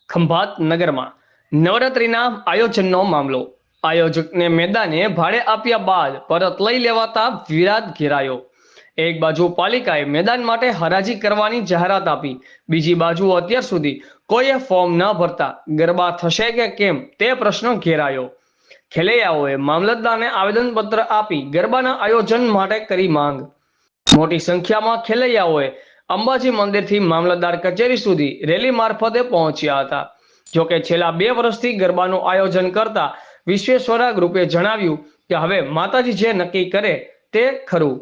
ખંભાત નગરમાં નવરાત્રીના આયોજનનો મામલો. આયોજકને મેદાને ભાડે આપ્યા બાદ પરત લઈ લેવાતા વિવાદ ઘેરાયો. એક બાજુ પાલિકાએ મેદાન માટે હરાજી કરવાની જાહેરાત આપી, બીજી બાજુ અત્યાર સુધી કોઈએ ફોર્મ ન ભરતા ગરબા થશે કે કેમ તે પ્રશ્ન ઘેરાયો. ખેલૈયાઓએ મામલતદારને આવેદનપત્ર આપી ગરબાના આયોજન માટે કરી માંગ. મોટી સંખ્યામાં ખેલૈયાઓએ અંબાજી મંદિરથી મામલતદાર કચેરી સુધી રેલી મારફતે પહોંચ્યા હતા. જોકે છેલ્લા 2 વર્ષથી ગરબાનું આયોજન કરતા વિશ્વેશ્વરા ગ્રુપે જણાવ્યું કે હવે માતાજી જે નક્કી કરે તે ખરું.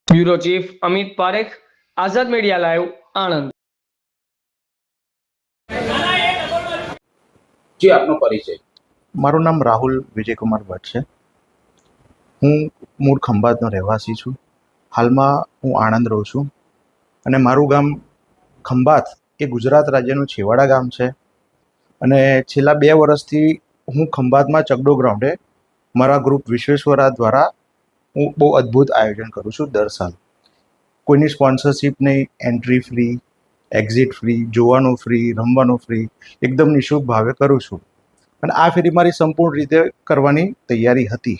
બ્યુરો ચીફ અમિત પારેખ, આઝાદ મીડિયા લાઈવ, આણંદ. જી, આપનો પરિચય. મારું નામ રાહુલ વિજયકુમાર ભટ્ટ છે. હું મૂળ ખંભાતનો રહેવાસી છું. હાલમાં હું આણંદ રહું છું અને મારું ગામ ખંભાત એ ગુજરાત રાજ્યનું છેવાડા ગામ છે. અને છેલ્લા 2 વર્ષથી હું ખંભાતમાં ચગડો ગ્રાઉન્ડે મારા ગ્રુપ વિશ્વેશ્વરા દ્વારા હું બહુ અદ્ભુત આયોજન કરું છું. દર સાલ કોઈની સ્પોન્સરશિપ નહીં, એન્ટ્રી ફ્રી, એક્ઝિટ ફ્રી, જોવાનું ફ્રી, રમવાનું ફ્રી, એકદમ નિઃશુલ્ક ભાવે કરું છું. અને આ ફેરી મારી સંપૂર્ણ રીતે કરવાની તૈયારી હતી,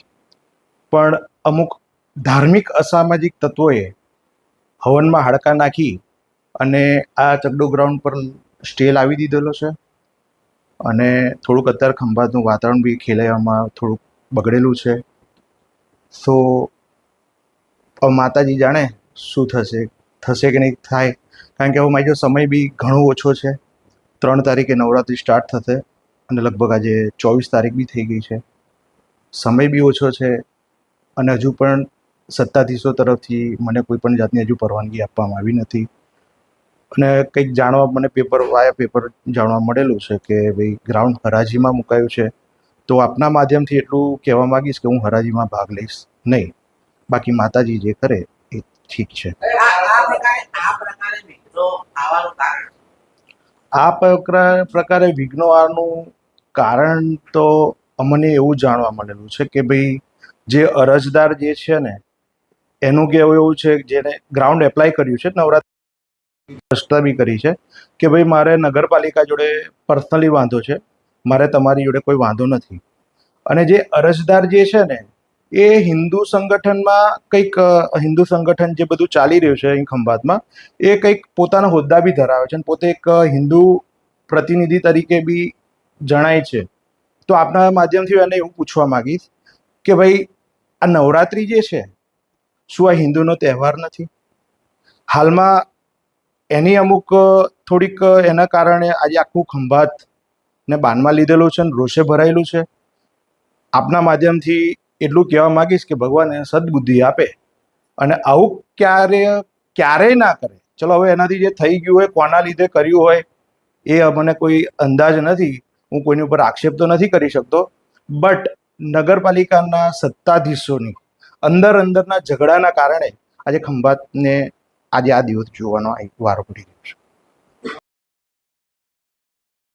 પણ અમુક ધાર્મિક અસામાજિક તત્વોએ હવનમાં હાડકા નાખી અને આ ચગડો ગ્રાઉન્ડ પર સ્ટે લાવી દીધેલો છે. અને થોડુંક અત્યારે ખંભાતનું વાતાવરણ બી ખેલૈયામાં થોડુંક બગડેલું છે. સો માતાજી જાણે શું થશે કે નહીં થાય, કારણ કે હવે મારી જો સમય બી ઘણો ઓછો છે. 3 તારીખે નવરાત્રિ સ્ટાર્ટ થશે અને લગભગ આજે 24 તારીખ બી થઈ ગઈ છે. સમય બી ઓછો છે અને હજુ પણ સત્તાધીશો તરફથી મને કોઈ પણ જાતની હજુ પરવાનગી આપવામાં આવી નથી. અને કંઈક જાણવા મને પેપર જાણવા મળેલું છે કે ભાઈ ગ્રાઉન્ડ હરાજીમાં મુકાયું છે. તો આપના માધ્યમથી એટલું કહેવા માંગીશ કે હું હરાજીમાં ભાગ લઈશ નહીં. બાકી માતાજી જે કરે એ ઠીક છે. આ પ્રકારે વિઘ્નો આવવાનું કારણ તો અમને એવું જાણવા મળેલું છે કે ભાઈ જે અરજદાર જે છે ને એનું કહેવું એવું છે, જેને ગ્રાઉન્ડ એપ્લાય કર્યું છે, નવરાત્રિ પ્રશ્ન બી કરી છે કે ભાઈ મારે નગરપાલિકા જોડે પર્સનલી વાંધો છે, મારે તમારી જોડે કોઈ વાંધો નથી. અને જે અરજદાર જે છે ને એ હિન્દુ સંગઠનમાં કંઈક હિન્દુ સંગઠન જે બધું ચાલી રહ્યું છે અહીં ખંભાતમાં, એ કંઈક પોતાના હોદ્દા બી ધરાવે છે અને પોતે એક હિન્દુ પ્રતિનિધિ તરીકે બી જણાય છે. તો આપના માધ્યમથી એને એવું પૂછવા માંગીશ કે ભાઈ આ નવરાત્રિ જે છે શું આ હિન્દુનો તહેવાર નથી? હાલમાં એની અમુક થોડીક એના કારણે આજે આખું ખંભાતને બાનમાં લીધેલું છે અને રોષે ભરાયેલું છે. આપના માધ્યમથી એટલું કહેવા માંગીશ કે ભગવાન એને સદબુદ્ધિ આપે અને આવું ક્યારેય ના કરે. ચલો હવે એનાથી જે થઈ ગયું હોય, કોના લીધે કર્યું હોય એ મને કોઈ અંદાજ નથી, હું કોઈની ઉપર આક્ષેપ તો નથી કરી શકતો. બટ નગરપાલિકાના સત્તાધીશોની અંદરના ઝઘડાના કારણે આજે ખંભાતને આજે આ દિવસ જોવાનો વારો પડી રહ્યો છે.